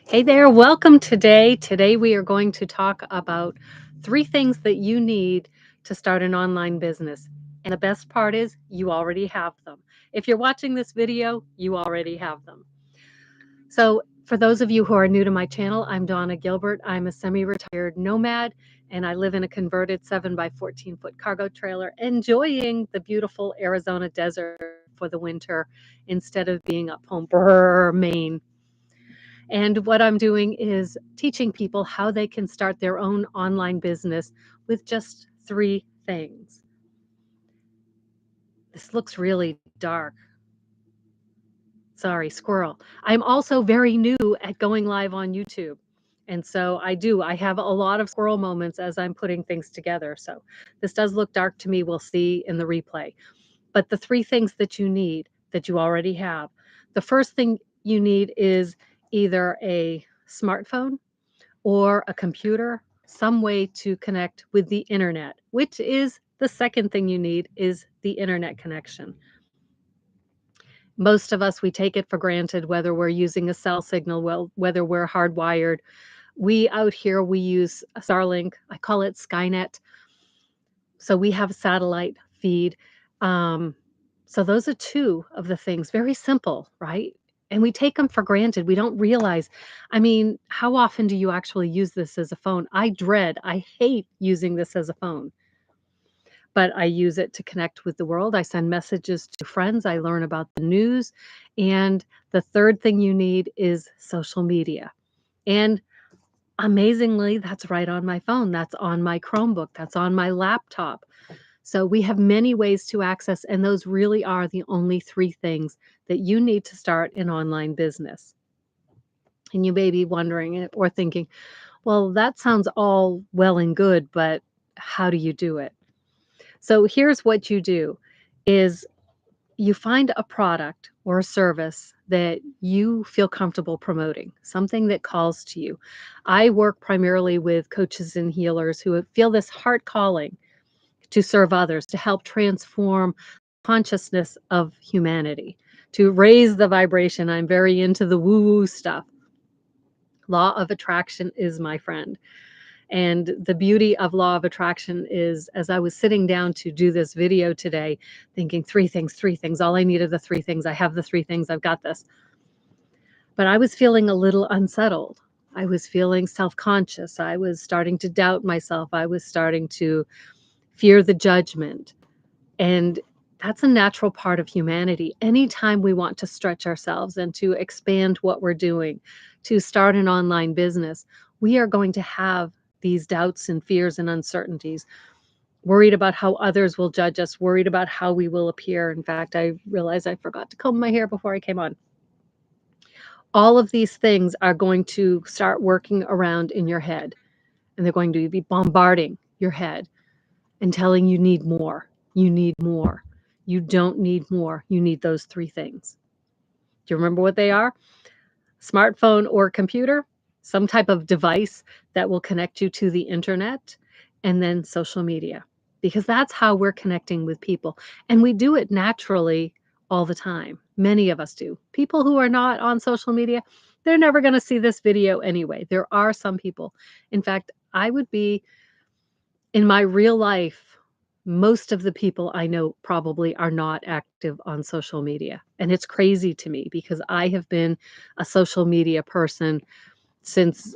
Hey there, welcome today. Today we are going to talk about three things that you need to start an online business. And the best part is you already have them. If you're watching this video, you already have them. So, for those of you who are new to my channel, I'm Donna Gilbert. I'm a semi retired nomad and I live in a converted 7 by 14-foot cargo trailer, enjoying the beautiful Arizona desert for the winter instead of being up home, Maine. And what I'm doing is teaching people how they can start their own online business with just three things. This looks really dark. Sorry, squirrel. I'm also very new at going live on YouTube. And so I have a lot of squirrel moments as I'm putting things together. So this does look dark to me. We'll see in the replay. But the three things that you need that you already have, the first thing you need is either a smartphone or a computer, some way to connect with the internet, which is the second thing you need is the internet connection. Most of us, we take it for granted whether we're using a cell signal, whether we're hardwired. We out here, we use a Starlink. I call it Skynet. So we have a satellite feed. Um, so those are two of the things. Very simple, right? And we take them for granted. We don't realize. I mean, how often do you actually use this as a phone? I hate using this as a phone, but I use it to connect with the world. I send messages to friends. I learn about the news. And the third thing you need is social media. And amazingly, that's right on my phone. That's on my Chromebook. That's on my laptop. So we have many ways to access, and those really are the only three things that you need to start an online business. And you may be wondering or thinking, well, that sounds all well and good, but how do you do it? So here's what you do is you find a product or a service that you feel comfortable promoting, something that calls to you. I work primarily with coaches and healers who feel this heart calling to serve others, to help transform consciousness of humanity, to raise the vibration. I'm very into the woo-woo stuff. Law of attraction is my friend. And the beauty of law of attraction is, as I was sitting down to do this video today, thinking three things. All I need are the three things. I have the three things. I've got this. But I was feeling a little unsettled. I was feeling self-conscious. I was starting to doubt myself. I was starting to fear the judgment. And that's a natural part of humanity. Anytime we want to stretch ourselves and to expand what we're doing, to start an online business, we are going to have these doubts and fears and uncertainties, worried about how others will judge us, worried about how we will appear. In fact, I realized I forgot to comb my hair before I came on. All of these things are going to start working around in your head, and they're going to be bombarding your head and telling you need more. You need more. You don't need more. You need those three things. Do you remember what they are? Smartphone or computer, some type of device that will connect you to the internet, and then social media, because that's how we're connecting with people. And we do it naturally all the time. Many of us do. People who are not on social media, they're never going to see this video anyway. There are some people. In fact, I would be in my real life, most of the people I know probably are not active on social media. And it's crazy to me because I have been a social media person since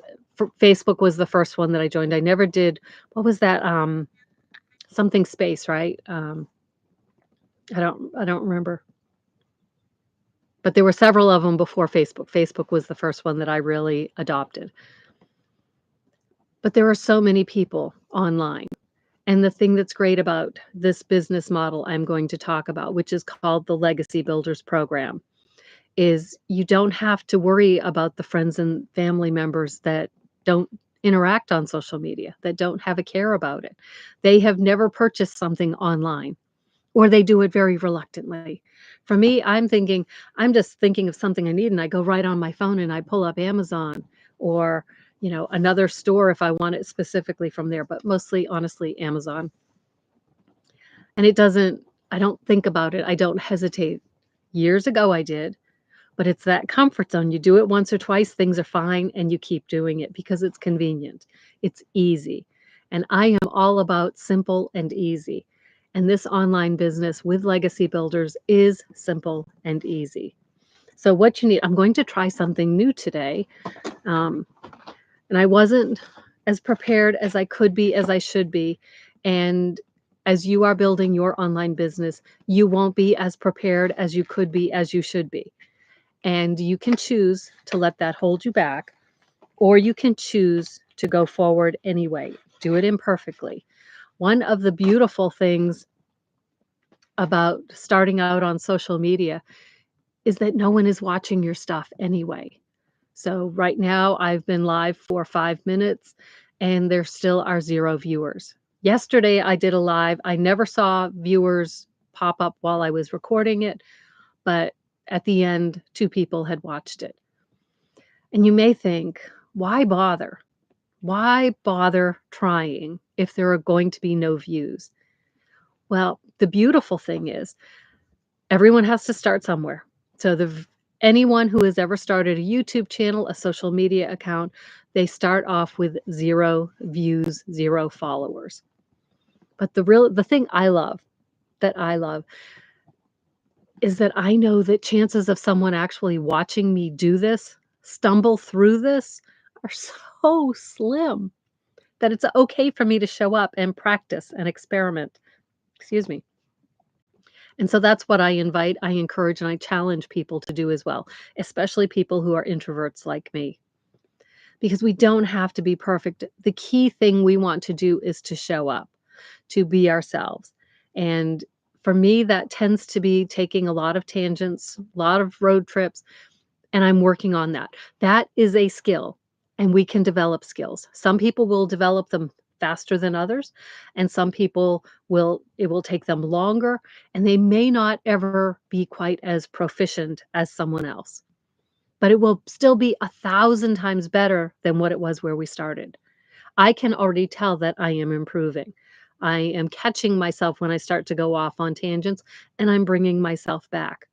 Facebook was the first one that I joined. I never did, what was that? Something space, right? I don't remember. But there were several of them before Facebook. Facebook was the first one that I really adopted. But there are so many people online. And the thing that's great about this business model I'm going to talk about, which is called the Legacy Builders Program, is you don't have to worry about the friends and family members that don't interact on social media, that don't have a care about it. They have never purchased something online, or they do it very reluctantly. For me, I'm just thinking of something I need, and I go right on my phone and I pull up Amazon or another store if I want it specifically from there, but mostly, honestly, Amazon. And I don't think about it. I don't hesitate. Years ago, I did. but it's that comfort zone. You do it once or twice, things are fine, and you keep doing it because it's convenient. It's easy. And I am all about simple and easy. And this online business with Legacy Builders is simple and easy. So, what you need, I'm going to try something new today. Um, and I wasn't as prepared as I could be, as I should be. And as you are building your online business, you won't be as prepared as you could be, as you should be. And you can choose to let that hold you back, or you can choose to go forward anyway. Do it imperfectly. One of the beautiful things about starting out on social media is that no one is watching your stuff anyway. So right now I've been live for 5 minutes and there still are 0 viewers. Yesterday I did a live. I never saw viewers pop up while I was recording it, but at the end, 2 people had watched it. And you may think, why bother? Why bother trying if there are going to be no views? Well, the beautiful thing is everyone has to start somewhere. So anyone who has ever started a YouTube channel, a social media account, they start off with 0 views, 0 followers. But the thing that I love is that I know that chances of someone actually watching me do this, stumble through this, are so slim that it's okay for me to show up and practice and experiment. Excuse me. And so that's what I encourage, and I challenge people to do as well, especially people who are introverts like me, because we don't have to be perfect. The key thing we want to do is to show up, to be ourselves. And for me, that tends to be taking a lot of tangents, a lot of road trips, and I'm working on that. That is a skill, and we can develop skills. Some people will develop them faster than others, and some people it will take them longer, and they may not ever be quite as proficient as someone else. But it will still be 1,000 times better than what it was where we started. I can already tell that I am improving. I am catching myself when I start to go off on tangents, and I'm bringing myself back.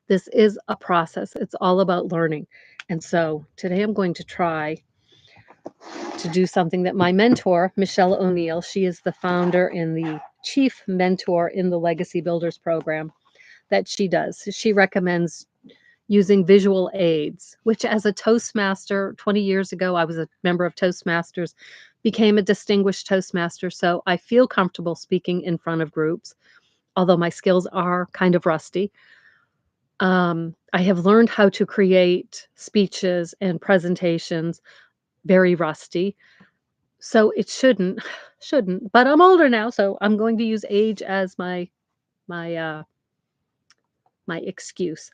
This is a process. It's all about learning. And so today I'm going to try to do something that my mentor, Michelle O'Neill, she is the founder and the chief mentor in the Legacy Builders program that she does. She recommends using visual aids, which as a Toastmaster, 20 years ago, I was a member of Toastmasters, became a distinguished Toastmaster. So I feel comfortable speaking in front of groups, although my skills are kind of rusty. I have learned how to create speeches and presentations, very rusty. So it shouldn't, but I'm older now, so I'm going to use age as my my excuse.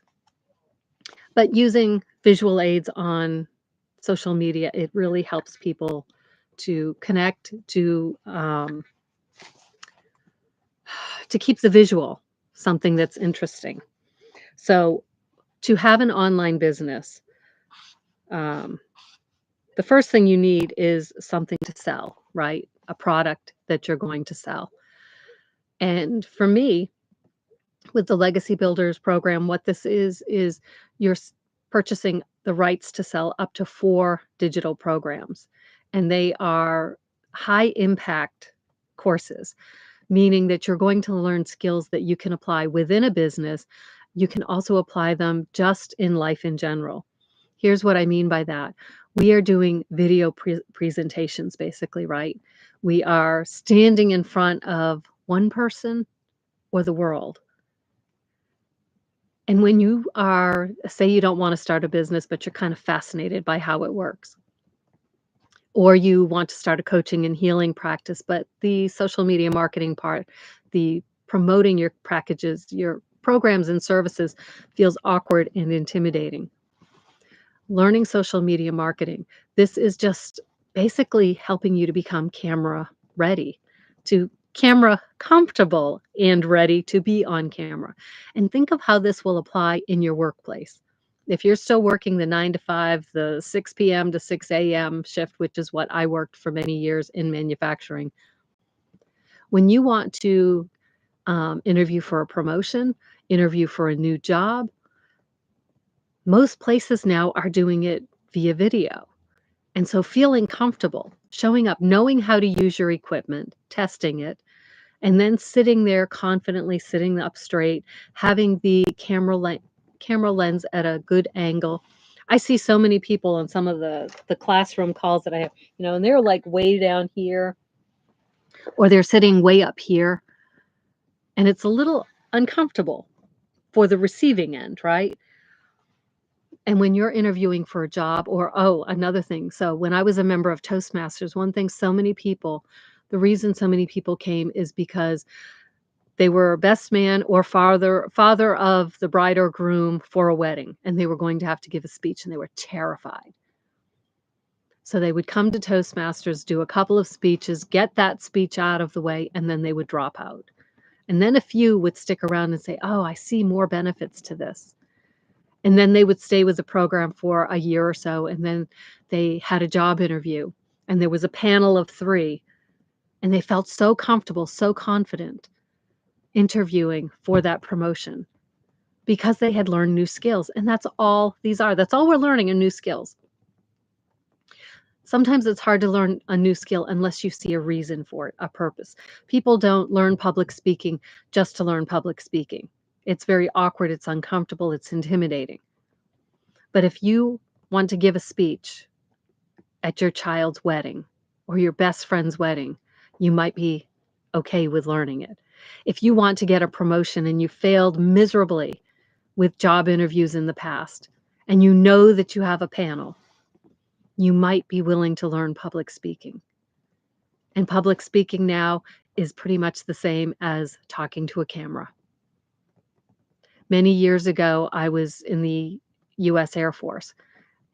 But using visual aids on social media, it really helps people to connect, to keep the visual something that's interesting. So to have an online business, um, the first thing you need is something to sell, right? A product that you're going to sell. And for me, with the Legacy Builders program, what this is you're purchasing the rights to sell up to 4 digital programs. And they are high impact courses, meaning that you're going to learn skills that you can apply within a business. You can also apply them just in life in general. Here's what I mean by that. We are doing video presentations, basically, right? We are standing in front of one person or the world. And when you are, say, you don't want to start a business, but you're kind of fascinated by how it works, or you want to start a coaching and healing practice, but the social media marketing part, the promoting your packages, your programs and services feels awkward and intimidating. Learning social media marketing, this is just basically helping you to become camera ready, to camera comfortable and ready to be on camera. And think of how this will apply in your workplace. If you're still working the 9 to 5, the 6 p.m. to 6 a.m. shift, which is what I worked for many years in manufacturing, when you want to interview for a promotion, interview for a new job, Most places now are doing it via video. And so feeling comfortable, showing up, knowing how to use your equipment, testing it, and then sitting there confidently, sitting up straight, having the camera lens at a good angle. I see so many people on some of the classroom calls that I have, and they're like way down here or they're sitting way up here, and it's a little uncomfortable for the receiving end, right? And when you're interviewing for a job or another thing. So when I was a member of Toastmasters, one thing the reason so many people came is because they were best man or father of the bride or groom for a wedding, and they were going to have to give a speech, and they were terrified. So they would come to Toastmasters, do a couple of speeches, get that speech out of the way, and then they would drop out. And then a few would stick around and say, "Oh, I see more benefits to this." And then they would stay with the program for a year or so, and then they had a job interview, and there was a panel of 3, and they felt so comfortable, so confident interviewing for that promotion because they had learned new skills, and that's all these are. That's all we're learning are new skills. Sometimes it's hard to learn a new skill unless you see a reason for it, a purpose. People don't learn public speaking just to learn public speaking. It's very awkward, it's uncomfortable, it's intimidating. But if you want to give a speech at your child's wedding or your best friend's wedding, you might be okay with learning it. If you want to get a promotion and you failed miserably with job interviews in the past, and you know that you have a panel, you might be willing to learn public speaking. And public speaking now is pretty much the same as talking to a camera. Many years ago, I was in the US Air Force,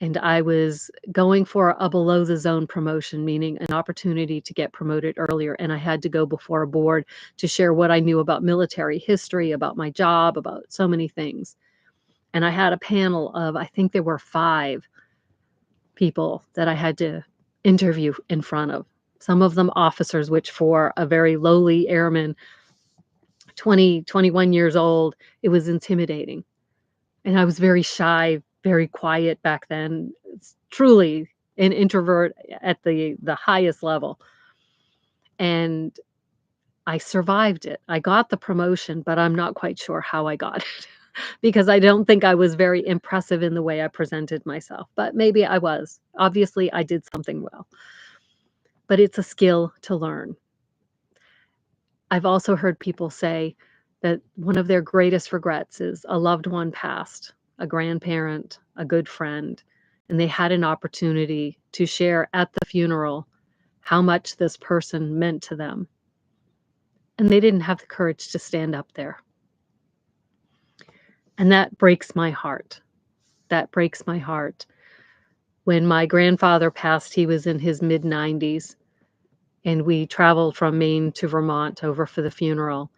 and I was going for a below the zone promotion, meaning an opportunity to get promoted earlier. And I had to go before a board to share what I knew about military history, about my job, about so many things. And I had a panel of, I think there were 5 people that I had to interview in front of. Some of them officers, which for a very lowly airman, 20, 21 years old, it was intimidating. And I was very shy, very quiet back then. It's truly an introvert at the highest level. And I survived it. I got the promotion, but I'm not quite sure how I got it because I don't think I was very impressive in the way I presented myself, but maybe I was. Obviously, I did something well. But it's a skill to learn. I've also heard people say that one of their greatest regrets is a loved one passed, a grandparent, a good friend, and they had an opportunity to share at the funeral how much this person meant to them. And they didn't have the courage to stand up there. And that breaks my heart. That breaks my heart. When my grandfather passed, he was in his mid-90s, and we traveled from Maine to Vermont over for the funeral.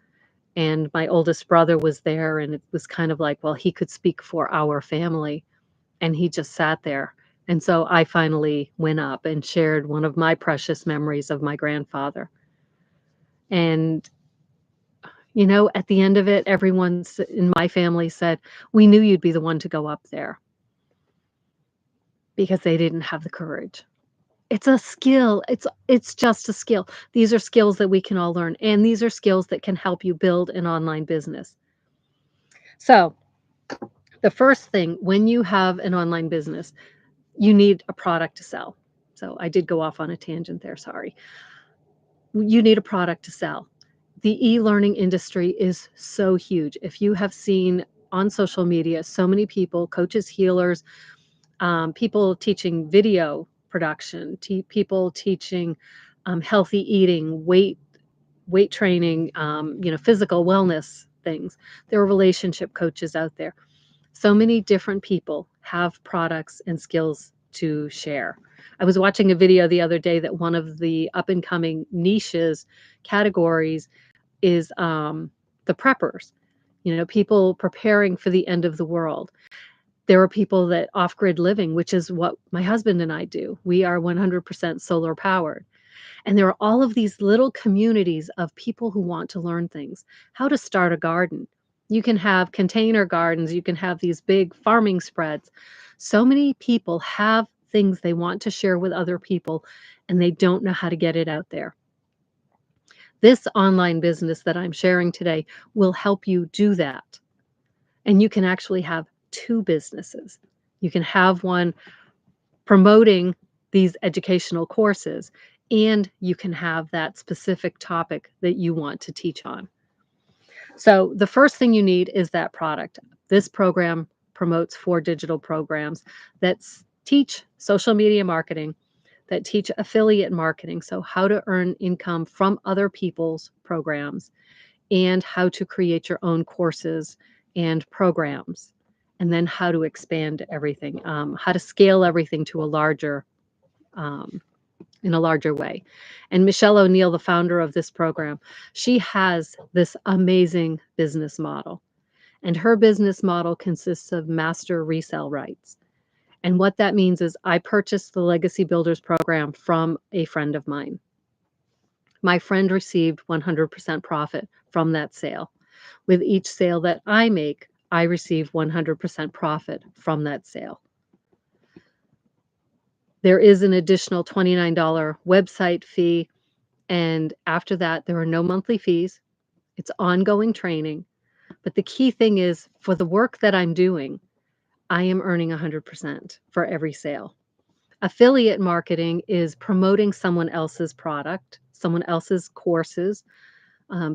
And my oldest brother was there, and it was kind of like, well, he could speak for our family, and he just sat there. And so I finally went up and shared one of my precious memories of my grandfather. And, at the end of it, everyone in my family said, "We knew you'd be the one to go up there," because they didn't have the courage. It's a skill. It's just a skill. These are skills that we can all learn, and these are skills that can help you build an online business. So, the first thing when you have an online business, you need a product to sell. So, I did go off on a tangent there, sorry. You need a product to sell. The e-learning industry is so huge. If you have seen on social media, so many people, coaches, healers, people teaching video production, people teaching healthy eating, weight training, physical wellness things. There are relationship coaches out there. So many different people have products and skills to share. I was watching a video the other day that one of the up and coming niches categories is the preppers. People preparing for the end of the world. There are people that off-grid living, which is what my husband and I do. We are 100% solar powered. And there are all of these little communities of people who want to learn things, how to start a garden, You can have container gardens, you can have these big farming spreads. So many people have things they want to share with other people, and they don't know how to get it out there. This online business that I'm sharing today will help you do that. And you can actually have 2 businesses. You can have one promoting these educational courses, and you can have that specific topic that you want to teach on. So the first thing you need is that product. This program promotes 4 digital programs that teach social media marketing, that teach affiliate marketing, so how to earn income from other people's programs, and how to create your own courses and programs, and then how to expand everything, how to scale everything to a larger um, in a larger way. And Michelle O'Neill, the founder of this program, she has this amazing business model. And her business model consists of master resale rights. And what that means is I purchased the Legacy Builders program from a friend of mine. My friend received 100% profit from that sale. With each sale that I make, I receive 100% profit from that sale. There is an additional $29 website fee, and after that, there are no monthly fees. It's ongoing training. But the key thing is for the work that I'm doing, I am earning 100% for every sale. Affiliate marketing is promoting someone else's product, someone else's courses.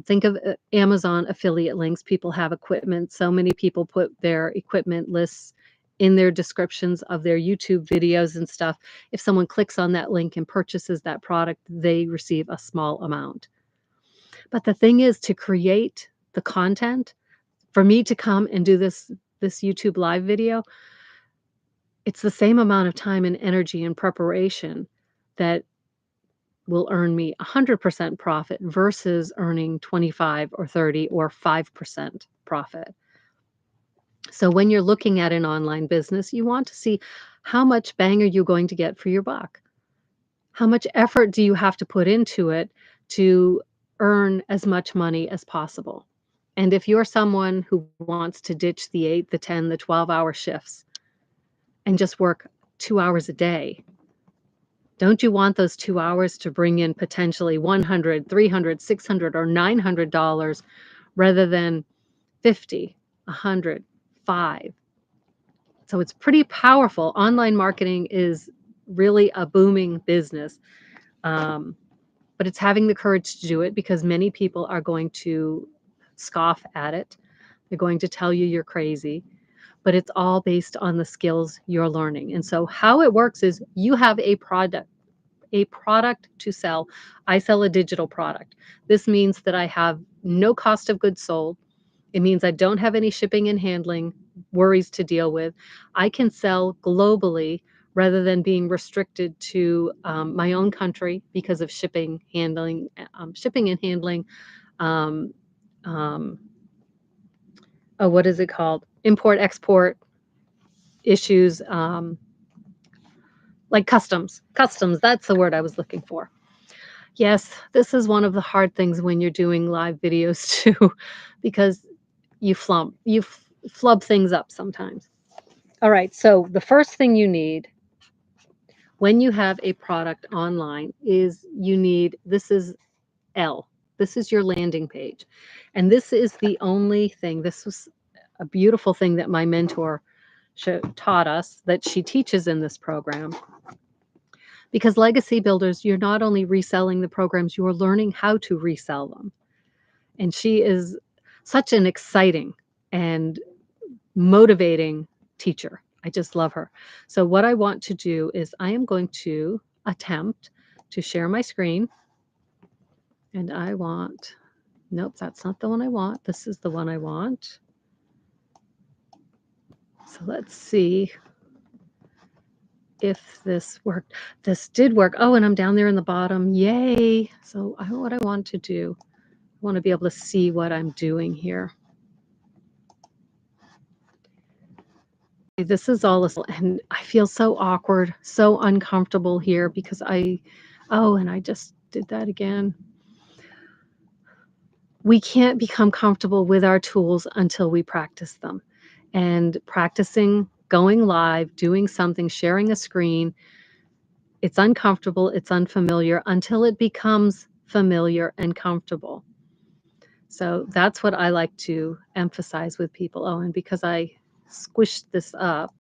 Think of Amazon affiliate links. People have equipment. So many people put their equipment lists in their descriptions of their YouTube videos and stuff. If someone clicks on that link and purchases that product, they receive a small amount. But the thing is to create the content, for me to come and do this YouTube live video, it's the same amount of time and energy and preparation that will earn me 100% profit versus earning 25 or 30 or 5% profit. So when you're looking at an online business, you want to see how much bang are you going to get for your buck? How much effort do you have to put into it to earn as much money as possible? And if you're someone who wants to ditch the 8, the 10, the 12-hour shifts and just work 2 hours a day, don't you want those 2 hours to bring in potentially $100, $300, $600, or $900 rather than 50, 100, 5? So it's pretty powerful. Online marketing is really a booming business, but it's having the courage to do it because many people are going to scoff at it. They're going to tell you you're crazy, but it's all based on the skills you're learning. And so how it works is you have a product to sell. I sell a digital product. This means that I have no cost of goods sold. It means I don't have any shipping and handling worries to deal with. I can sell globally rather than being restricted to my own country because of shipping and handling. Um, um, oh, what is it called? Import export issues, like customs. Customs. That's the word I was looking for. Yes, this is one of the hard things when you're doing live videos too, because you flub things up sometimes. All right, so the first thing you need when you have a product online is this is L. This is your landing page. And this is the only thing, this was a beautiful thing that my mentor taught us that she teaches in this program. Because Legacy Builders, you're not only reselling the programs, you're learning how to resell them. And she is such an exciting and motivating teacher. I just love her. So what I want to do is I am going to attempt to share my screen. And nope, that's not the one I want. This is the one I want. So let's see if this worked. This did work. Oh, and I'm down there in the bottom. Yay. So what I want to do, I want to be able to see what I'm doing here. This is all, and I feel so awkward, so uncomfortable here because and I just did that again. We can't become comfortable with our tools until we practice them. And practicing going live, doing something, sharing a screen, it's uncomfortable, it's unfamiliar until it becomes familiar and comfortable. So that's what I like to emphasize with people. Oh, and because I squished this up,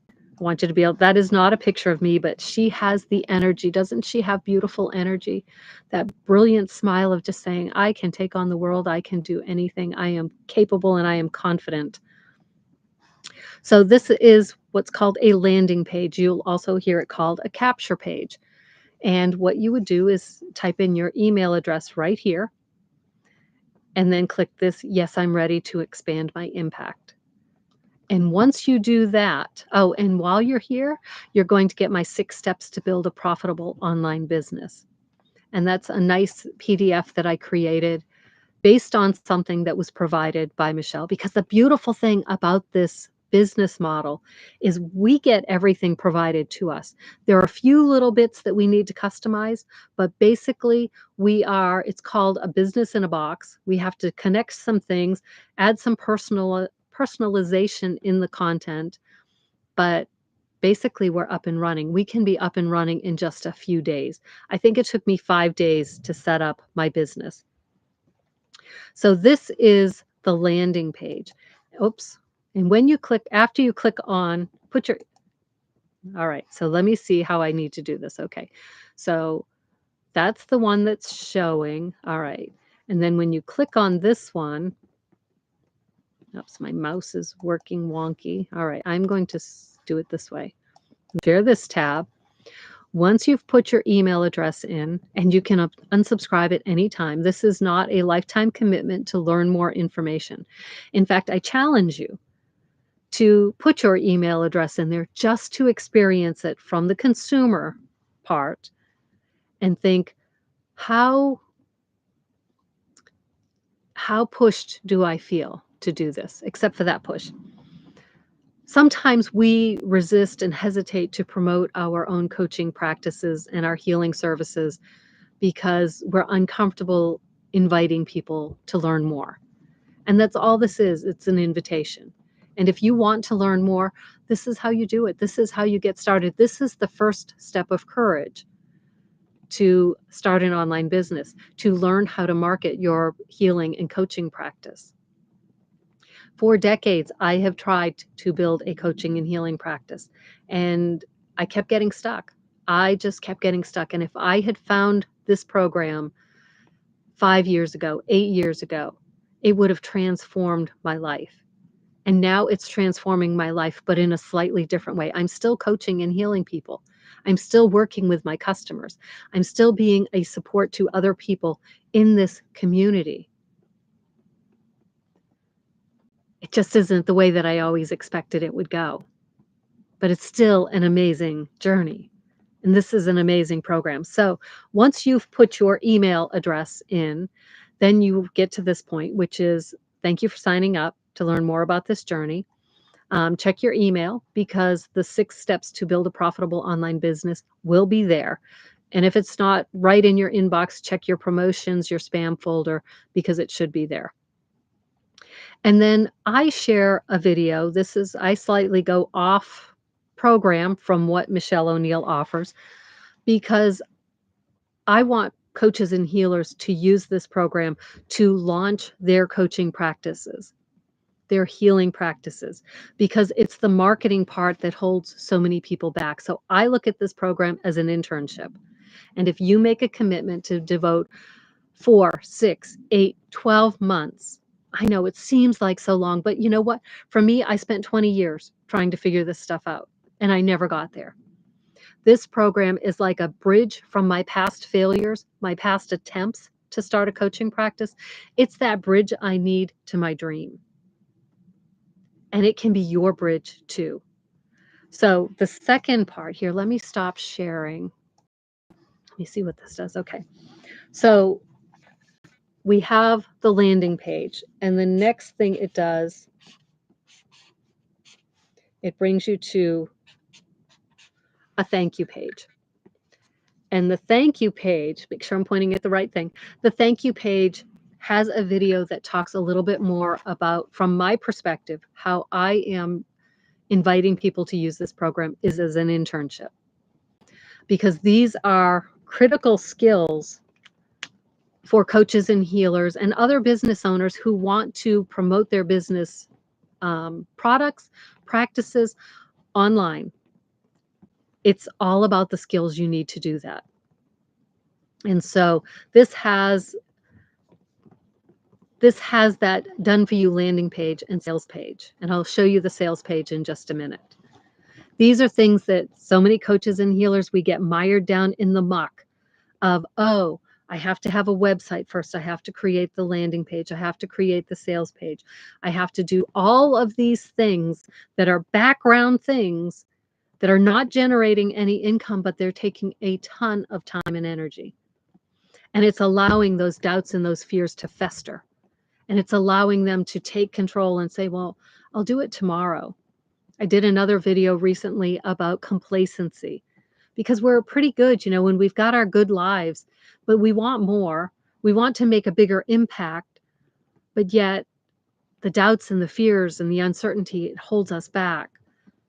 I want you to be able, that is not a picture of me, but she has the energy. Doesn't she have beautiful energy? That brilliant smile of just saying, I can take on the world, I can do anything, I am capable and I am confident. So this is what's called a landing page. You'll also hear it called a capture page. And what you would do is type in your email address right here and then click this, yes, I'm ready to expand my impact. And once you do that, oh, and while you're here, you're going to get my 6 steps to build a profitable online business. And that's a nice PDF that I created based on something that was provided by Michelle. Because the beautiful thing about this business model is we get everything provided to us. There are a few little bits that we need to customize, but basically it's called a business in a box. We have to connect some things, add some personalization in the content, but basically we're up and running. We can be up and running in just a few days. I think it took me 5 days to set up my business. So this is the landing page. Oops. And when you click, after you click on, all right, so let me see how I need to do this. Okay. So that's the one that's showing. All right. And then when you click on this one, oops, my mouse is working wonky. All right. I'm going to do it this way. Share this tab. Once you've put your email address in, and you can unsubscribe at any time, this is not a lifetime commitment to learn more information. In fact, I challenge you to put your email address in there just to experience it from the consumer part and think, how pushed do I feel to do this, except for that push. Sometimes we resist and hesitate to promote our own coaching practices and our healing services because we're uncomfortable inviting people to learn more. And that's all this is. It's an invitation. And if you want to learn more, this is how you do it. This is how you get started. This is the first step of courage to start an online business, to learn how to market your healing and coaching practice. For decades, I have tried to build a coaching and healing practice, and I kept getting stuck. I just kept getting stuck. And if I had found this program 5 years ago, 8 years ago, it would have transformed my life. And now it's transforming my life, but in a slightly different way. I'm still coaching and healing people. I'm still working with my customers. I'm still being a support to other people in this community. It just isn't the way that I always expected it would go. But it's still an amazing journey. And this is an amazing program. So once you've put your email address in, then you get to this point, which is thank you for signing up to learn more about this journey. Check your email because the 6 steps to build a profitable online business will be there. And if it's not right in your inbox, check your promotions, your spam folder, because it should be there. And then I share a video. I slightly go off program from what Michelle O'Neill offers because I want coaches and healers to use this program to launch their coaching practices, their healing practices, because it's the marketing part that holds so many people back. So I look at this program as an internship. And if you make a commitment to devote 4, 6, 8, 12 months, I know it seems like so long, but you know what? For me, I spent 20 years trying to figure this stuff out, and I never got there. This program is like a bridge from my past failures, my past attempts to start a coaching practice. It's that bridge I need to my dream. And it can be your bridge too. So the second part here, let me stop sharing. Let me see what this does. Okay. So we have the landing page, and the next thing it does, it brings you to a thank you page. And the thank you page, make sure I'm pointing at the right thing. The thank you page has a video that talks a little bit more about, from my perspective, how I am inviting people to use this program is as an internship. Because these are critical skills for coaches and healers and other business owners who want to promote their business products, practices online. It's all about the skills you need to do that. And so this has that done for you landing page and sales page. And I'll show you the sales page in just a minute. These are things that so many coaches and healers, we get mired down in the muck of, oh, I have to have a website first. I have to create the landing page. I have to create the sales page. I have to do all of these things that are background things that are not generating any income, but they're taking a ton of time and energy. And it's allowing those doubts and those fears to fester. And it's allowing them to take control and say, well, I'll do it tomorrow. I did another video recently about complacency, because we're pretty good, when we've got our good lives, but we want more. We want to make a bigger impact, but yet the doubts and the fears and the uncertainty, it holds us back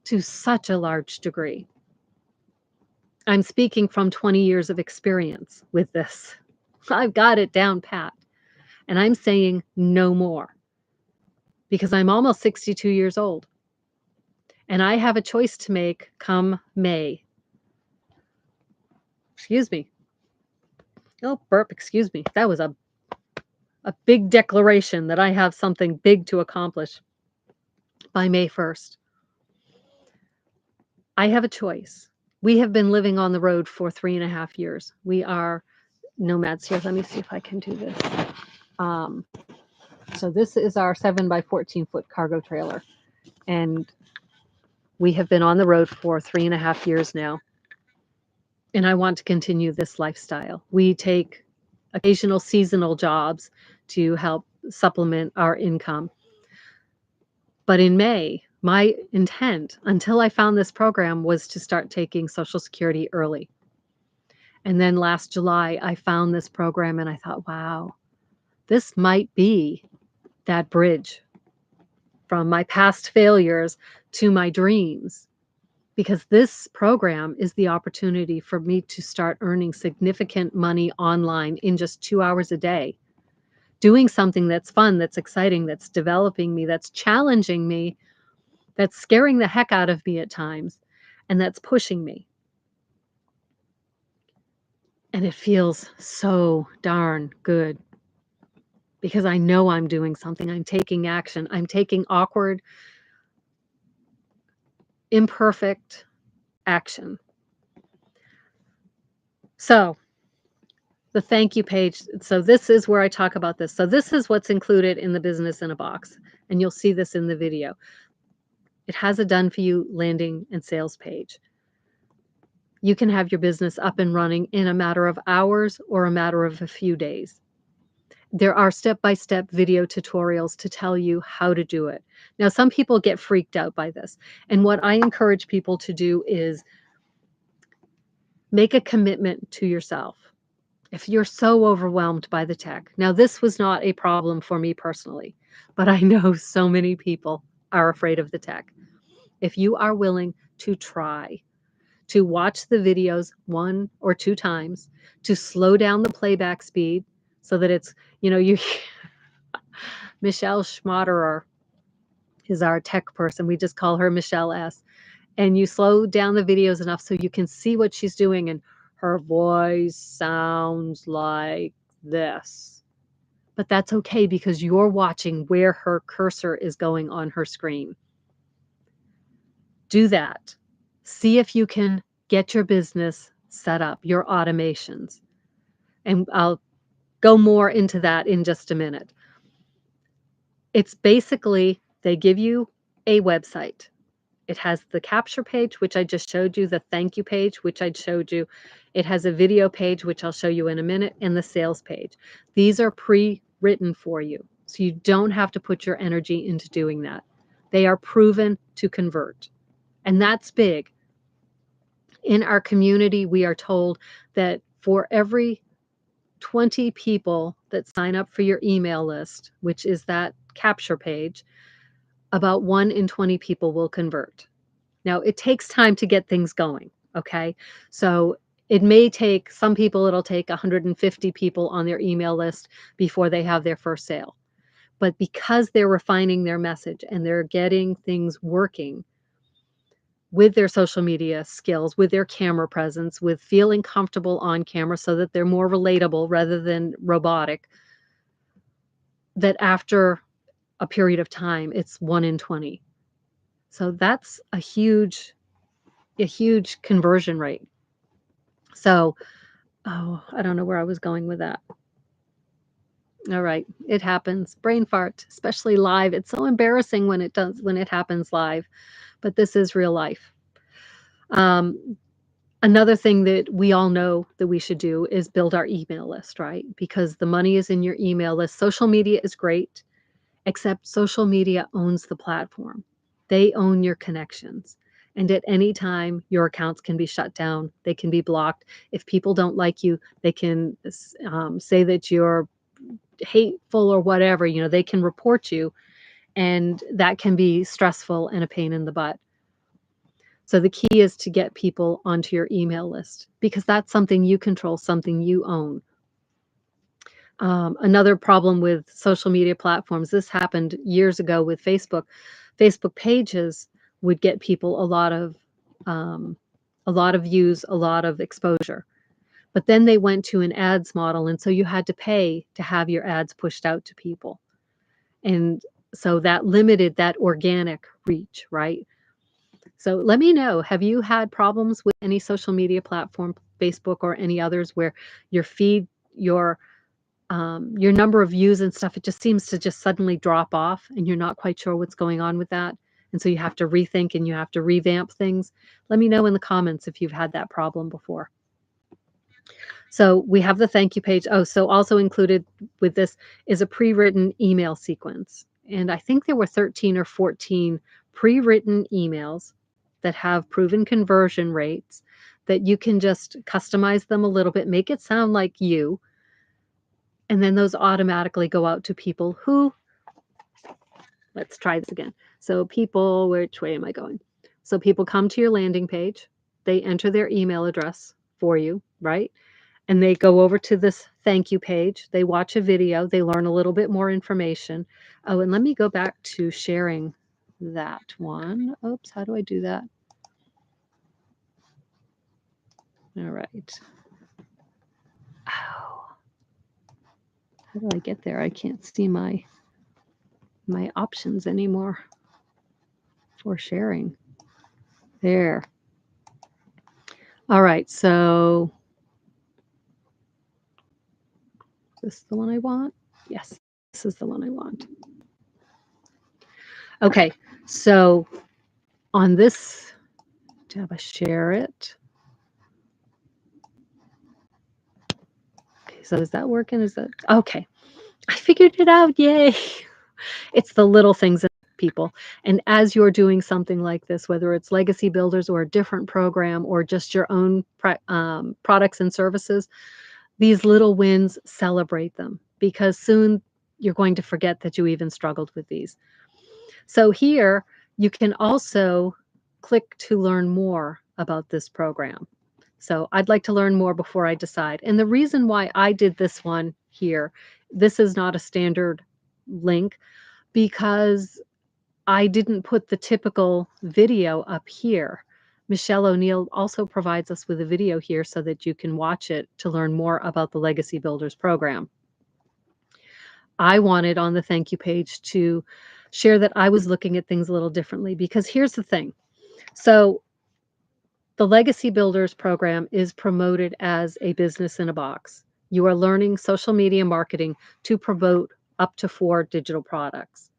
to such a large degree. I'm speaking from 20 years of experience with this. I've got it down pat. And I'm saying no more, because I'm almost 62 years old. And I have a choice to make come May. Excuse me. Oh, burp, excuse me. That was a big declaration that I have something big to accomplish by May 1st. I have a choice. We have been living on the road for 3.5 years. We are nomads here. Let me see if I can do this. So this is our 7 by 14 foot cargo trailer. And we have been on the road for 3.5 years now. And I want to continue this lifestyle. We take occasional seasonal jobs to help supplement our income. But in May, my intent, until I found this program, was to start taking Social Security early. And then last July, I found this program and I thought, wow, this might be that bridge from my past failures to my dreams. Because this program is the opportunity for me to start earning significant money online in just 2 hours a day, doing something that's fun, that's exciting, that's developing me, that's challenging me, that's scaring the heck out of me at times, and that's pushing me. And it feels so darn good, because I know I'm doing something. I'm taking action. I'm taking awkward, imperfect action. So the thank you page. So this is where I talk about this. So this is what's included in the Business in a Box. And you'll see this in the video. It has a done for you landing and sales page. You can have your business up and running in a matter of hours or a matter of a few days. There are step-by-step video tutorials to tell you how to do it. Now, some people get freaked out by this. And what I encourage people to do is make a commitment to yourself. If you're so overwhelmed by the tech. Now, this was not a problem for me personally, but I know so many people are afraid of the tech. If you are willing to try, to watch the videos 1 or 2 times, to slow down the playback speed so that it's, you Michelle Schmaderer is our tech person. We just call her Michelle S. And you slow down the videos enough so you can see what she's doing, and her voice sounds like this. But that's okay, because you're watching where her cursor is going on her screen. Do that. See if you can get your business set up, your automations. And I'll go more into that in just a minute. It's basically, they give you a website. It has the capture page, which I just showed you, the thank you page, which I showed you. It has a video page, which I'll show you in a minute, and the sales page. These are pre-written for you, so you don't have to put your energy into doing that. They are proven to convert, and that's big. In our community, we are told that for every 20 people that sign up for your email list, which is that capture page, about 1 in 20 people will convert. Now, it takes time to get things going, okay? So it may take some people, it'll take 150 people on their email list before they have their first sale. But because they're refining their message and they're getting things working with their social media skills, with their camera presence, with feeling comfortable on camera so that they're more relatable rather than robotic, that after a period of time, it's 1 in 20. So that's a huge conversion rate. So, oh, I don't know where I was going with that. All right, it happens. Brain fart, especially live. It's so embarrassing when it happens live, but this is real life. Um, Another thing that we all know that we should do is build our email list, right? Because the money is in your email list. Social media is great, except social media owns the platform. They own your connections. And at any time, your accounts can be shut down. They can be blocked. If people don't like you, they can say that you're hateful or whatever. They can report you, and that can be stressful and a pain in the butt. So the key is to get people onto your email list because that's something you control, something you own. Another problem with social media platforms, this happened years ago with Facebook. Facebook pages would get people a lot of views, a lot of exposure. But then they went to an ads model, and so you had to pay to have your ads pushed out to people. And so that limited that organic reach, right? So let me know, have you had problems with any social media platform, Facebook or any others, where your feed, your number of views and stuff, it just seems to just suddenly drop off and you're not quite sure what's going on with that? And so you have to rethink and you have to revamp things. Let me know in the comments if you've had that problem before. So we have the thank you page. Oh, so also included with this is a pre-written email sequence. And I think there were 13 or 14 pre-written emails that have proven conversion rates that you can just customize them a little bit, make it sound like you. And then those automatically go out to people who, let's try this again. So people, which way am I going? So people come to your landing page, they enter their email address for you, right? And they go over to this thank you page. They watch a video. They learn a little bit more information. Oh, and let me go back to sharing that one. Oops, how do I do that? All right. Oh, how do I get there? I can't see my options anymore for sharing. There. All right, so is this the one I want? Yes, this is the one I want. Okay, so on this tab, I share it. Okay, so is that working? Is that okay? I figured it out. Yay! It's the little things in people. And as you're doing something like this, whether it's Legacy Builders or a different program or just your own products and services, these little wins, celebrate them because soon you're going to forget that you even struggled with these. So here you can also click to learn more about this program. So I'd like to learn more before I decide. And the reason why I did this one here, this is not a standard link because I didn't put the typical video up here. Michelle O'Neill also provides us with a video here so that you can watch it to learn more about the Legacy Builders program. I wanted on the thank you page to share that I was looking at things a little differently because here's the thing. So the Legacy Builders program is promoted as a business in a box. You are learning social media marketing to promote up to 4 digital products.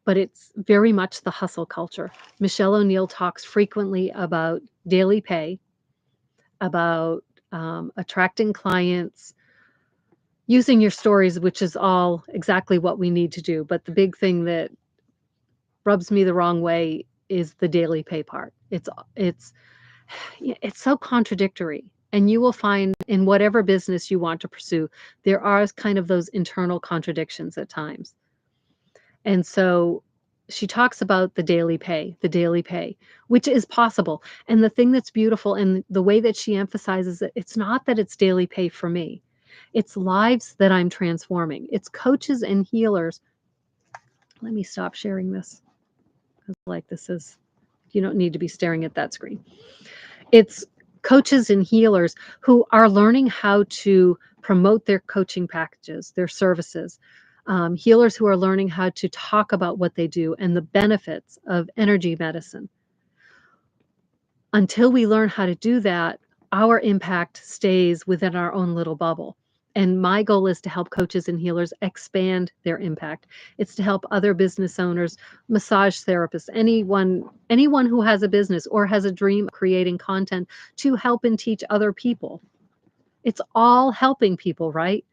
But it's very much the hustle culture. Michelle O'Neill talks frequently about daily pay, about attracting clients, using your stories, which is all exactly what we need to do. But the big thing that rubs me the wrong way is the daily pay part. It's so contradictory. And you will find in whatever business you want to pursue, there are kind of those internal contradictions at times. And so she talks about the daily pay, which is possible. And the thing that's beautiful and the way that she emphasizes it, it's not that it's daily pay for me. It's lives that I'm transforming. It's coaches and healers. Let me stop sharing this because like this is you don't need to be staring at that screen. It's coaches and healers who are learning how to promote their coaching packages, their services. Healers who are learning how to talk about what they do and the benefits of energy medicine. Until we learn how to do that, our impact stays within our own little bubble. And my goal is to help coaches and healers expand their impact. It's to help other business owners, massage therapists, anyone who has a business or has a dream of creating content to help and teach other people. It's all helping people, right?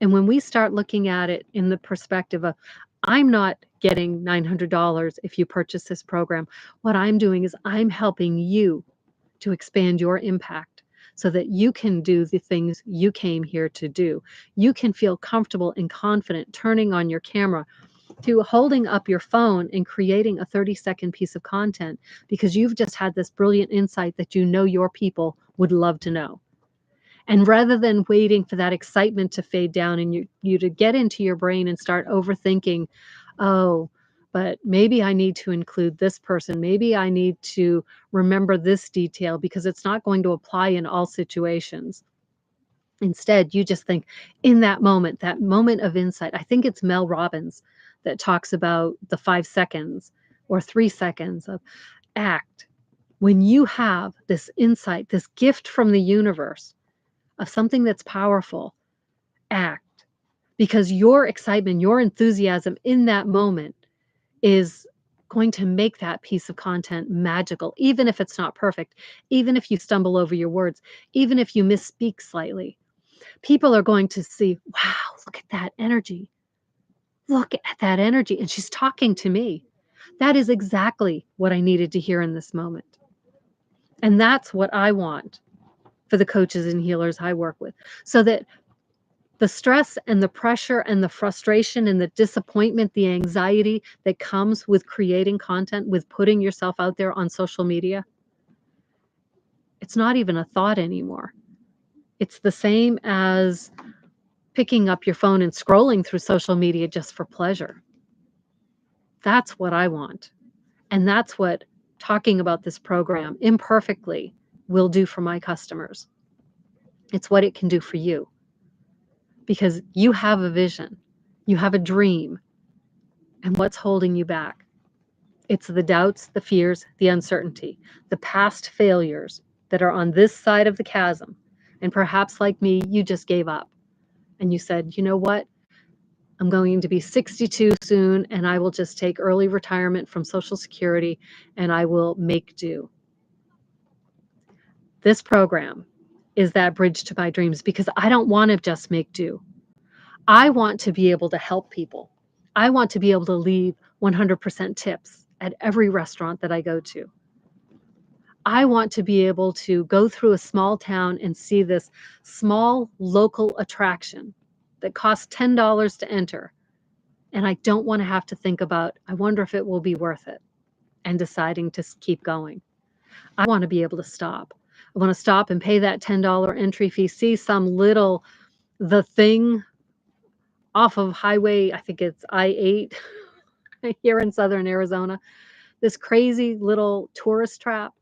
And when we start looking at it in the perspective of, I'm not getting $900 if you purchase this program. What I'm doing is I'm helping you to expand your impact so that you can do the things you came here to do. You can feel comfortable and confident turning on your camera, to holding up your phone and creating a 30-second piece of content because you've just had this brilliant insight that you know your people would love to know. And rather than waiting for that excitement to fade down and you to get into your brain and start overthinking, oh, but maybe I need to include this person. Maybe I need to remember this detail because it's not going to apply in all situations. Instead, you just think in that moment of insight. I think it's Mel Robbins that talks about the 5 seconds or 3 seconds of act. When you have this insight, this gift from the universe, of something that's powerful, act. Because your excitement, your enthusiasm in that moment is going to make that piece of content magical, even if it's not perfect, even if you stumble over your words, even if you misspeak slightly. People are going to see, wow, look at that energy. Look at that energy. And she's talking to me. That is exactly what I needed to hear in this moment. And that's what I want for the coaches and healers I work with, so that the stress and the pressure and the frustration and the disappointment, the anxiety that comes with creating content, with putting yourself out there on social media, it's not even a thought anymore. It's the same as picking up your phone and scrolling through social media just for pleasure. That's what I want. And that's what talking about this program imperfectly will do for my customers. It's what it can do for you. Because you have a vision, you have a dream, and what's holding you back? It's the doubts, the fears, the uncertainty, the past failures that are on this side of the chasm. And perhaps, like me, you just gave up and you said, you know what? I'm going to be 62 soon, and I will just take early retirement from Social Security and I will make do. This program is that bridge to my dreams because I don't want to just make do. I want to be able to help people. I want to be able to leave 100% tips at every restaurant that I go to. I want to be able to go through a small town and see this small local attraction that costs $10 to enter. And I don't want to have to think about, I wonder if it will be worth it, and deciding to keep going. I want to be able to stop. I want to stop and pay that $10 entry fee, see some little, the thing off of highway, I think it's I-8 here in southern Arizona, this crazy little tourist trap.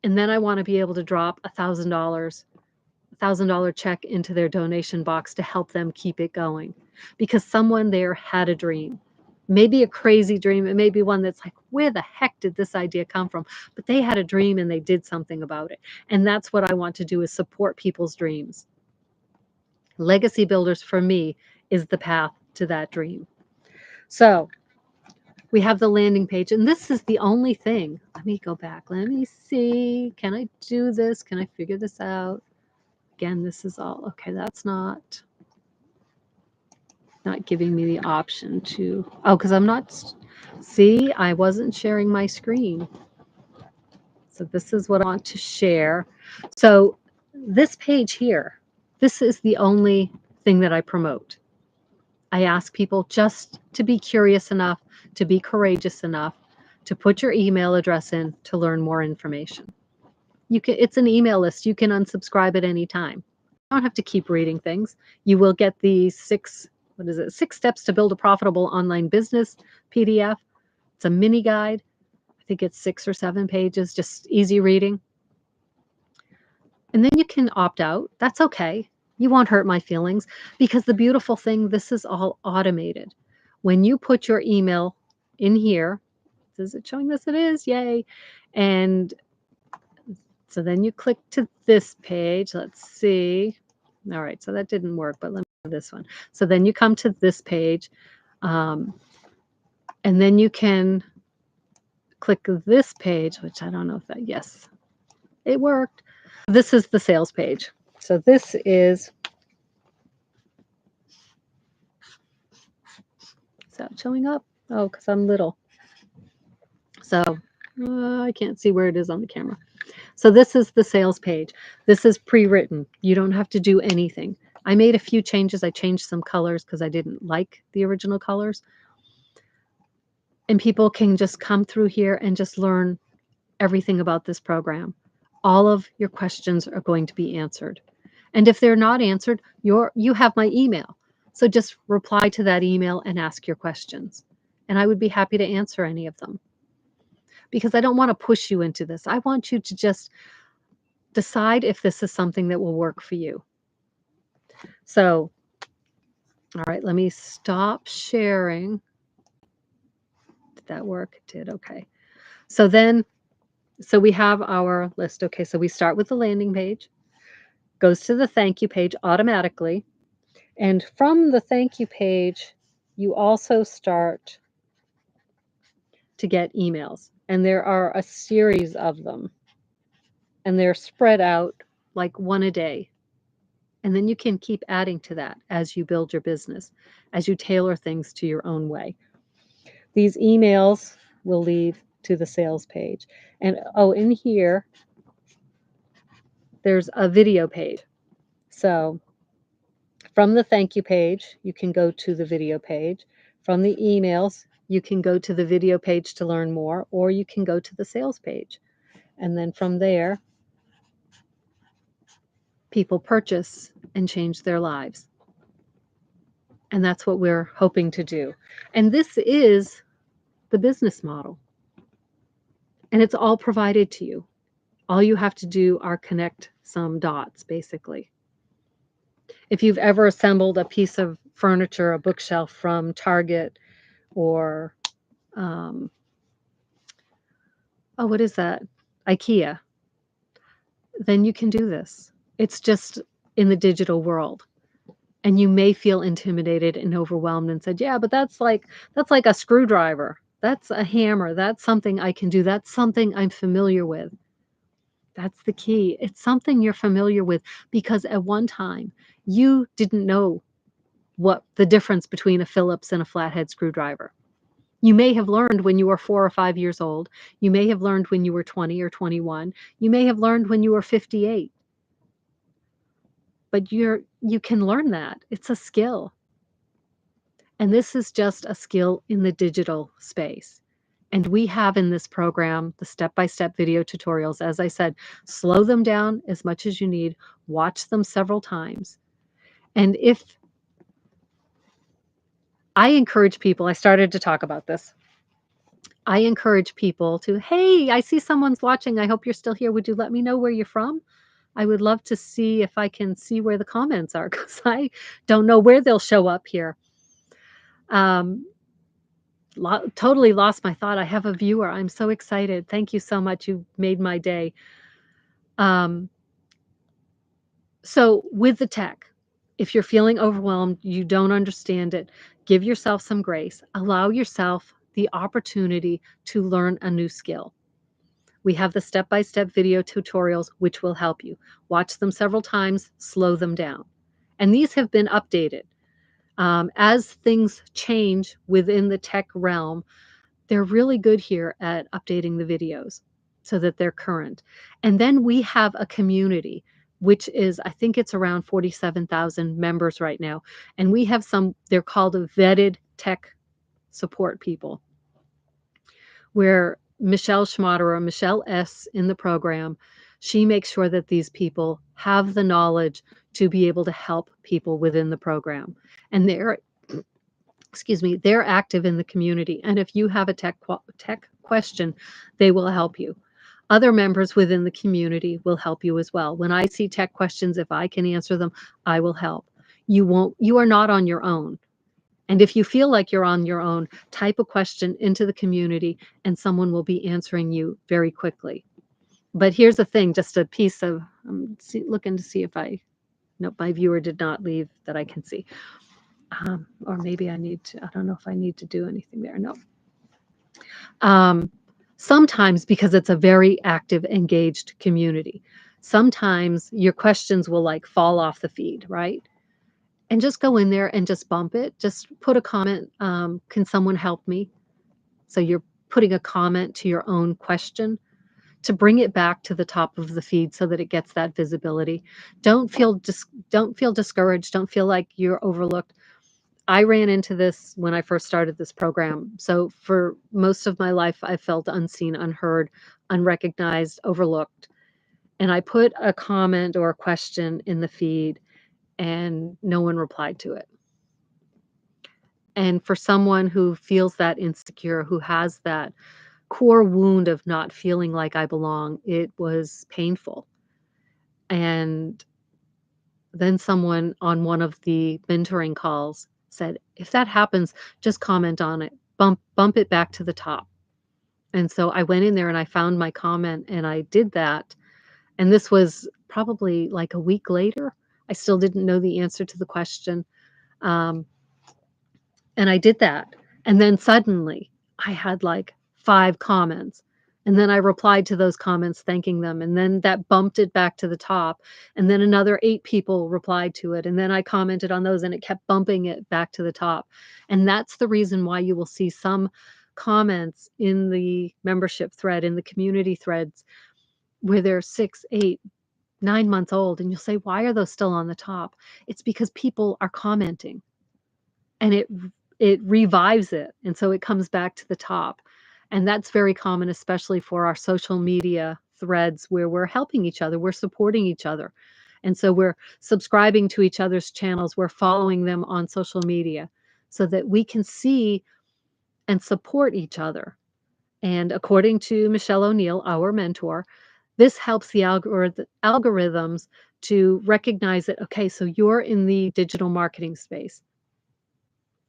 And then I want to be able to drop $1,000 check into their donation box to help them keep it going. Because someone there had a dream. Maybe a crazy dream. It may be one that's like, where the heck did this idea come from? But they had a dream and they did something about it. And that's what I want to do, is support people's dreams. Legacy Builders, for me, is the path to that dream. So we have the landing page, and this is the only thing. Let me go back. Let me see. Can I do this? Can I figure this out? Again, this is all, okay, that's not giving me the option to, oh, because I'm not, see, I wasn't sharing my screen. So this is what I want to share. So this page here, this is the only thing that I promote. I ask people just to be curious enough, to be courageous enough, to put your email address in to learn more information. It's an email list. You can unsubscribe at any time. You don't have to keep reading things. You will get the 6 steps to build a profitable online business PDF. It's a mini guide. I think it's 6 or 7 pages, just easy reading. And then you can opt out. That's okay. You won't hurt my feelings because the beautiful thing, this is all automated. When you put your email in here, is it showing this? It is, yay. And so then you click to this page. Let's see. All right, so that didn't work, but let me do this one. So then you come to this page, and then you can click this page, which I don't know if that, yes, it worked. This is the sales page. So this is that showing up? Oh, because I'm little. So I can't see where it is on the camera. So this is the sales page. This is pre-written. You don't have to do anything. I made a few changes. I changed some colors because I didn't like the original colors. And people can just come through here and just learn everything about this program. All of your questions are going to be answered. And if they're not answered, you have my email. So just reply to that email and ask your questions. And I would be happy to answer any of them. Because I don't want to push you into this. I want you to just decide if this is something that will work for you. So, all right, let me stop sharing. Did that work? It did. Okay. So we have our list. Okay, so we start with the landing page, goes to the thank you page automatically. And from the thank you page, you also start to get emails. And there are a series of them. And they're spread out like one a day. And then you can keep adding to that as you build your business, as you tailor things to your own way. These emails will lead to the sales page. And oh, in here, there's a video page. So from the thank you page, you can go to the video page. From the emails, you can go to the video page to learn more, or you can go to the sales page. And then from there, people purchase and change their lives. And that's what we're hoping to do. And this is the business model. And it's all provided to you. All you have to do are connect some dots, basically. If you've ever assembled a piece of furniture, a bookshelf from Target or, what is that? IKEA, then you can do this. It's just in the digital world. And you may feel intimidated and overwhelmed and said, yeah, but that's like a screwdriver. That's a hammer. That's something I can do. That's something I'm familiar with. That's the key. It's something you're familiar with because at one time you didn't know what the difference between a Phillips and a flathead screwdriver. You may have learned when you were 4 or 5 years old. You may have learned when you were 20 or 21. You may have learned when you were 58. But you can learn that. It's a skill. And this is just a skill in the digital space. And we have in this program the step-by-step video tutorials. As I said, slow them down as much as you need. Watch them several times. And if I encourage people, I started to talk about this. I encourage people to, hey, I see someone's watching. I hope you're still here. Would you let me know where you're from? I would love to see if I can see where the comments are because I don't know where they'll show up here. Totally lost my thought. I have a viewer. I'm so excited. Thank you so much. You made my day. So with the tech, if you're feeling overwhelmed, you don't understand it, give yourself some grace. Allow yourself the opportunity to learn a new skill. We have the step-by-step video tutorials, which will help you. Watch them several times, slow them down. And these have been updated. As things change within the tech realm, they're really good here at updating the videos. so that they're current. And then we have a community, which is, I think it's around 47,000 members right now. And we have some, they're called vetted tech support people, where Michelle Schmaderer, Michelle S. in the program, she makes sure that these people have the knowledge to be able to help people within the program. And they're, excuse me, they're active in the community. And if you have a tech question, they will help you. Other members within the community will help you as well. When I see tech questions, if I can answer them, I will help. You are not on your own. And if you feel like you're on your own, type a question into the community and someone will be answering you very quickly. But here's the thing, just a piece of, I'm looking to see if nope, my viewer did not leave that I can see. Or maybe I need to, I don't know if I need to do anything there. No. Sometimes, because it's a very active, engaged community, sometimes your questions will like fall off the feed, right? And just go in there and just bump it. Just put a comment. Can someone help me? So you're putting a comment to your own question to bring it back to the top of the feed so that it gets that visibility. Don't feel discouraged. Don't feel like you're overlooked. I ran into this when I first started this program. So for most of my life, I felt unseen, unheard, unrecognized, overlooked. And I put a comment or a question in the feed and no one replied to it. And for someone who feels that insecure, who has that core wound of not feeling like I belong, it was painful. And then someone on one of the mentoring calls said, if that happens, just comment on it, bump it back to the top. And so I went in there and I found my comment and I did that. And this was probably like a week later. I still didn't know the answer to the question. Um, and I did that. And then suddenly I had like 5 comments. And then I replied to those comments, thanking them. And then that bumped it back to the top. And then another 8 people replied to it. And then I commented on those and it kept bumping it back to the top. And that's the reason why you will see some comments in the membership thread, in the community threads, where they're 6, 8, 9 months old. And you'll say, why are those still on the top? It's because people are commenting and it revives it. And so it comes back to the top. And that's very common, especially for our social media threads where we're helping each other, we're supporting each other. And so we're subscribing to each other's channels, we're following them on social media so that we can see and support each other. And according to Michelle O'Neill, our mentor, this helps the algorithms to recognize that, okay, so you're in the digital marketing space.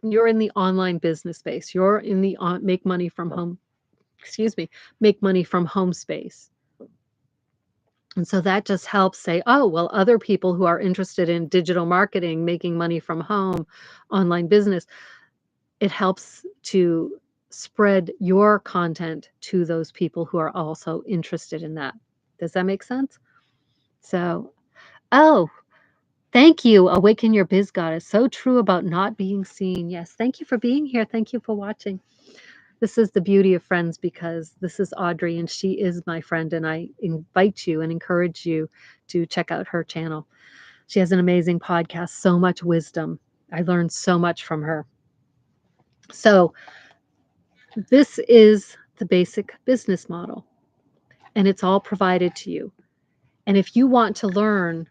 You're in the online business space. You're in the make money from home, make money from home space. And so that just helps say, oh, well, other people who are interested in digital marketing, making money from home, online business, it helps to spread your content to those people who are also interested in that. Does that make sense? So, oh, thank you. Awaken Your Biz Goddess. So true about not being seen. Yes. Thank you for being here. Thank you for watching. This is the beauty of friends because this is Audrey and she is my friend. And I invite you and encourage you to check out her channel. She has an amazing podcast, so much wisdom. I learned so much from her. So this is the basic business model and it's all provided to you. And if you want to learn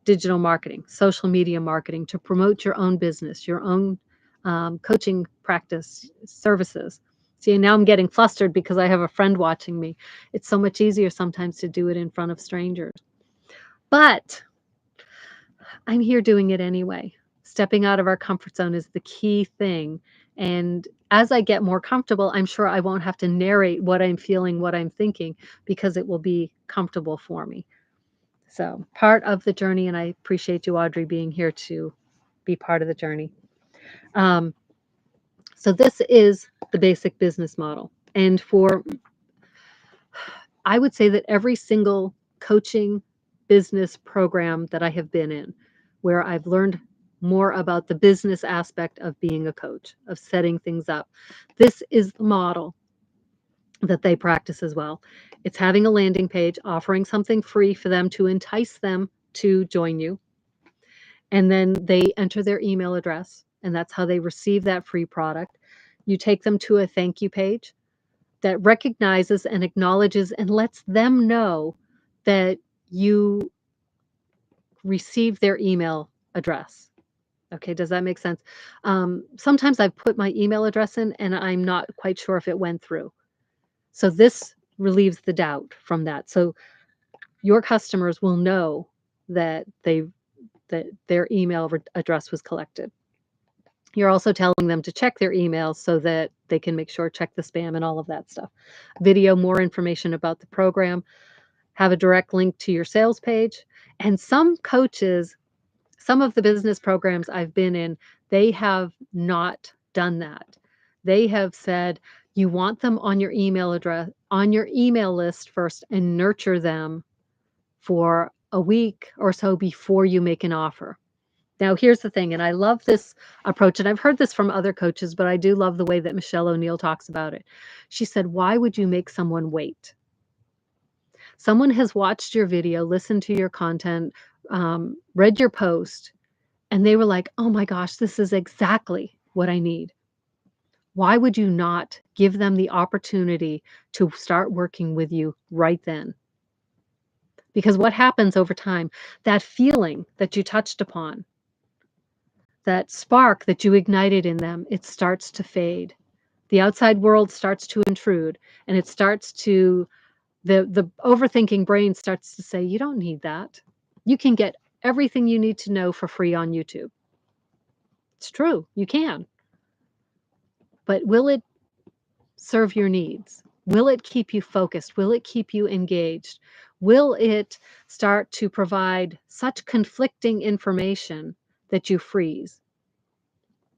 digital marketing, social media marketing to promote your own business, your own coaching practice services. See, now I'm getting flustered because I have a friend watching me. It's so much easier sometimes to do it in front of strangers. But I'm here doing it anyway. Stepping out of our comfort zone is the key thing. And as I get more comfortable, I'm sure I won't have to narrate what I'm feeling, what I'm thinking, because it will be comfortable for me. So part of the journey, and I appreciate you, Audrey, being here to be part of the journey. So this is the basic business model. And I would say that every single coaching business program that I have been in, where I've learned more about the business aspect of being a coach, of setting things up, this is the model. that they practice as well. It's having a landing page, offering something free for them to entice them to join you. And then they enter their email address, and that's how they receive that free product. You take them to a thank you page that recognizes and acknowledges and lets them know that you received their email address. Okay, does that make sense? Sometimes I've put my email address in and I'm not quite sure if it went through. So this relieves the doubt from that. So your customers will know that their email address was collected. You're also telling them to check their emails so that they can make sure check the spam and all of that stuff. Video, more information about the program, have a direct link to your sales page. And some coaches, some of the business programs I've been in, they have not done that. They have said you want them on your email address, on your email list first, and nurture them for a week or so before you make an offer. Now, here's the thing, and I love this approach, and I've heard this from other coaches, but I do love the way that Michelle O'Neill talks about it. She said, "Why would you make someone wait? Someone has watched your video, listened to your content, read your post, and they were like, 'Oh my gosh, this is exactly what I need.' Why would you not give them the opportunity to start working with you right then?" Because what happens over time, that feeling that you touched upon, that spark that you ignited in them, it starts to fade. The outside world starts to intrude, and it starts to the overthinking brain starts to say, "You don't need that. You can get everything you need to know for free on YouTube." It's true, you can. But will it serve your needs? Will it keep you focused? Will it keep you engaged? Will it start to provide such conflicting information that you freeze,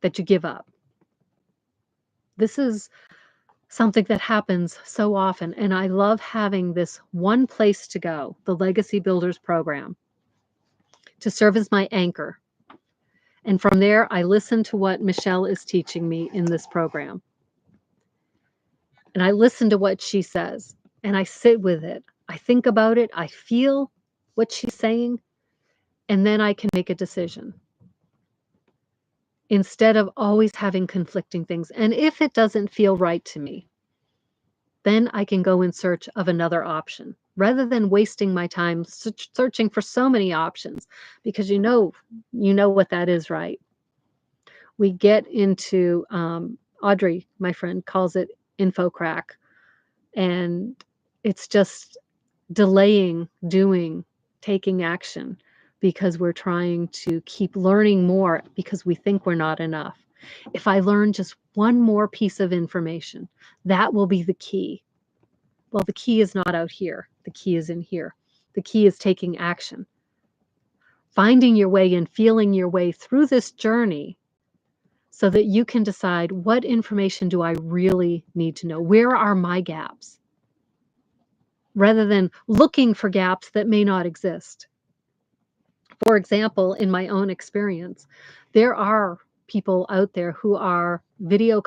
that you give up? This is something that happens so often, and I love having this one place to go, the Legacy Builders program, to serve as my anchor. And from there, I listen to what Michelle is teaching me in this program. And I listen to what she says, and I sit with it. I think about it, I feel what she's saying, and then I can make a decision instead of always having conflicting things. And if it doesn't feel right to me, then I can go in search of another option rather than wasting my time searching for so many options, because you know what that is, right? We get into Audrey, my friend, calls it info crack, and it's just delaying doing, taking action because we're trying to keep learning more because we think we're not enough. If I learn just one more piece of information, that will be the key. Well, the key is not out here. The key is in here. The key is taking action, finding your way and feeling your way through this journey so that you can decide, what information do I really need to know? Where are my gaps? Rather than looking for gaps that may not exist. For example, in my own experience, there are people out there who are video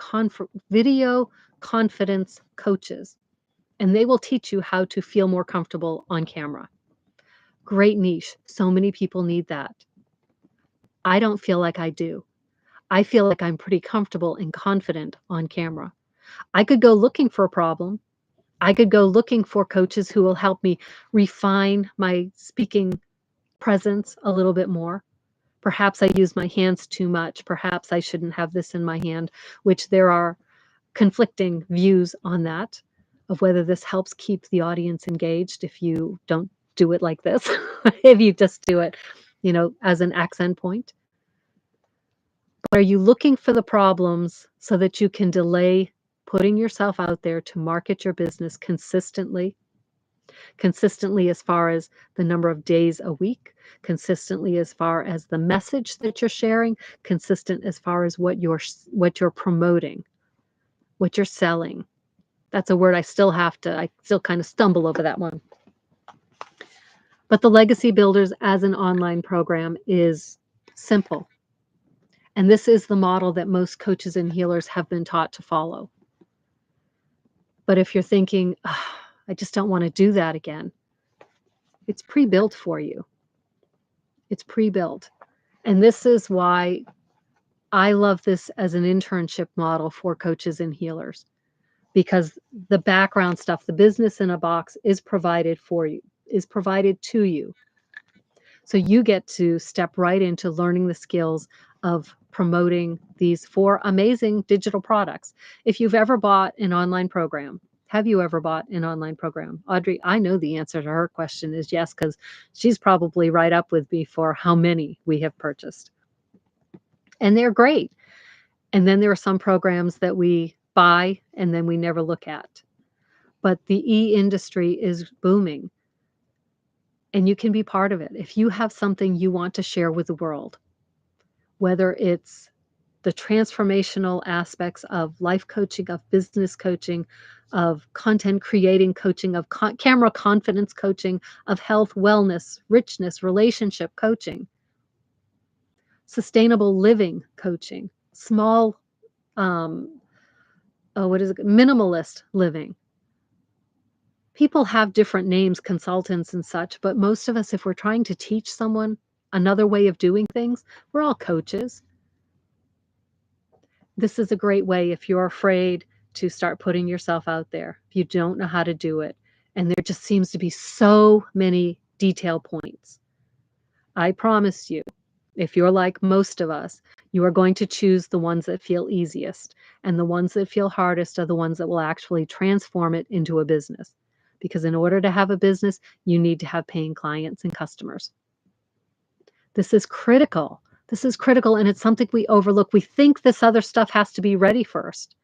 confidence coaches, and they will teach you how to feel more comfortable on camera. Great niche. So many people need that. I don't feel like I do. I feel like I'm pretty comfortable and confident on camera. I could go looking for a problem. I could go looking for coaches who will help me refine my speaking presence a little bit more. Perhaps I use my hands too much. Perhaps I shouldn't have this in my hand, which there are conflicting views on that, of whether this helps keep the audience engaged if you don't do it like this, if you just do it, as an accent point. But are you looking for the problems so that you can delay putting yourself out there to market your business consistently? Consistently as far as the number of days a week, consistently as far as the message that you're sharing, consistent as far as what you're promoting, what you're selling. That's a word I still kind of stumble over that one. But the Legacy Builders as an online program is simple. And this is the model that most coaches and healers have been taught to follow. But if you're thinking, "Ah, I just don't want to do that again," it's pre-built for you. It's pre-built. And this is why I love this as an internship model for coaches and healers, because the background stuff, the business in a box is provided for you, is provided to you. So you get to step right into learning the skills of promoting these 4 amazing digital products. If you've ever bought an online program, have you ever bought an online program? Audrey, I know the answer to her question is yes, because she's probably right up with me for how many we have purchased. And they're great. And then there are some programs that we buy and then we never look at. But the e-industry is booming, and you can be part of it. If you have something you want to share with the world, whether it's the transformational aspects of life coaching, of business coaching, of content creating coaching, of camera confidence coaching, of health, wellness, richness, relationship coaching, sustainable living coaching, small, what is it? Minimalist living. People have different names, consultants and such, but most of us, if we're trying to teach someone another way of doing things, we're all coaches. This is a great way if you're afraid to start putting yourself out there, if you don't know how to do it, and there just seems to be so many detail points. I promise you, if you're like most of us, you are going to choose the ones that feel easiest, and the ones that feel hardest are the ones that will actually transform it into a business. Because in order to have a business, you need to have paying clients and customers. This is critical. This is critical, and it's something we overlook. We think this other stuff has to be ready first.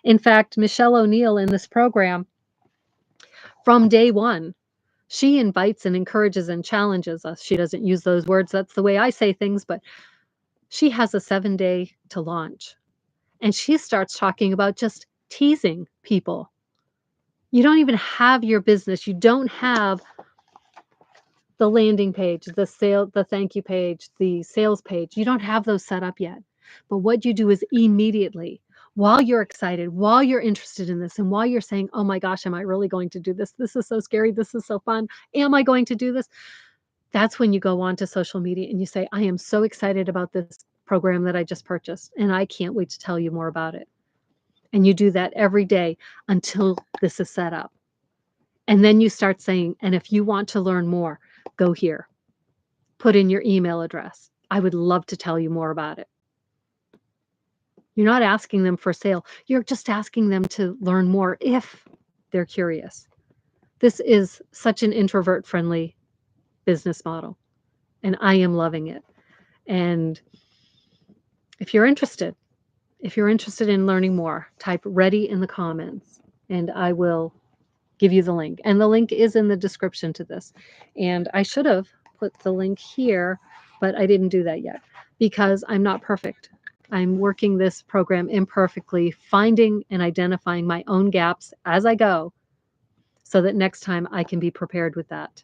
In fact, Michelle O'Neill in this program, from day one, she invites and encourages and challenges us. She doesn't use those words. That's the way I say things, but she has a 7-day to launch. And she starts talking about just teasing people. You don't even have your business. You don't have the landing page, the thank you page, the sales page. You don't have those set up yet. But what you do is immediately, while you're excited, while you're interested in this, and while you're saying, "Oh my gosh, am I really going to do this? This is so scary. This is so fun. Am I going to do this?" That's when you go on to social media and you say, "I am so excited about this program that I just purchased, and I can't wait to tell you more about it." And you do that every day until this is set up. And then you start saying, "And if you want to learn more, go here. Put in your email address. I would love to tell you more about it." You're not asking them for sale. You're just asking them to learn more if they're curious. This is such an introvert-friendly business model, and I am loving it. And if you're interested, in learning more, type "ready" in the comments, and I will give you the link. And the link is in the description to this. And I should have put the link here, but I didn't do that yet because I'm not perfect. I'm working this program imperfectly, finding and identifying my own gaps as I go so that next time I can be prepared with that.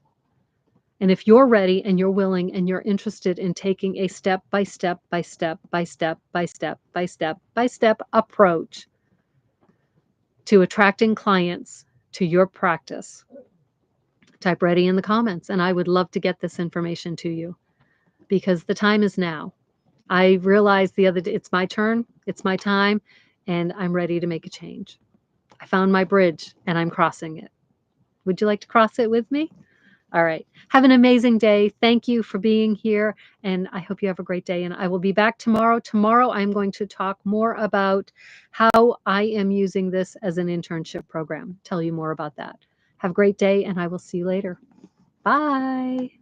And if you're ready and you're willing and you're interested in taking a step by step by step by step by step by step by step approach to attracting clients to your practice, type "ready" in the comments, and I would love to get this information to you because the time is now. I realized the other day it's my turn, it's my time, and I'm ready to make a change. I found my bridge and I'm crossing it. Would you like to cross it with me? All right. Have an amazing day. Thank you for being here, and I hope you have a great day. And I will be back tomorrow. Tomorrow, I'm going to talk more about how I am using this as an internship program. Tell you more about that. Have a great day, and I will see you later. Bye.